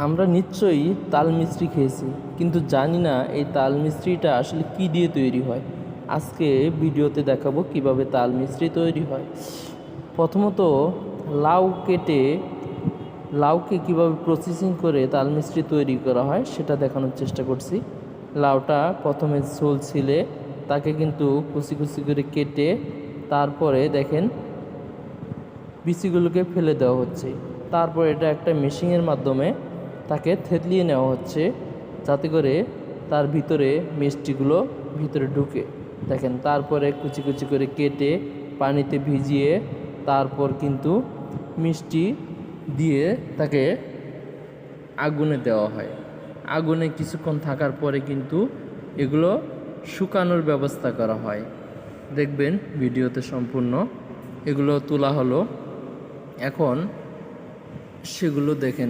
আমরা নিশ্চয়ই তাল মিষ্টি খেয়েছি, কিন্তু জানি না এই তাল মিষ্টিটা আসলে কি দিয়ে তৈরি হয়। আজকে ভিডিওতে দেখাবো কিভাবে তাল মিষ্টি তৈরি হয়। প্রথমত লাউ কেটে লাউকে কিভাবে প্রসেসিং করে তাল মিষ্টি তৈরি করা হয় সেটা দেখানোর চেষ্টা করছি। লাউটা প্রথমে ঝোল ছিলে তাকে কিন্তু কুচি কুচি করে কেটে তারপরে দেখেন বিচিগুলোকে ফেলে দেওয়া হচ্ছে। তারপর এটা একটা মেশিনের মাধ্যমে তাকে থেতলিয়ে নেওয়া হচ্ছে, যাতে করে তার ভিতরে মিষ্টিগুলো ভিতরে ঢুকে। দেখেন তারপরে কুচি কুচি করে কেটে পানিতে ভিজিয়ে তারপর কিন্তু মিষ্টি দিয়ে তাকে আগুনে দেওয়া হয়। আগুনে কিছুক্ষণ থাকার পরে কিন্তু এগুলো শুকানোর ব্যবস্থা করা হয়। দেখবেন ভিডিওতে সম্পূর্ণ এগুলো তোলা হলো। এখন সেগুলো দেখেন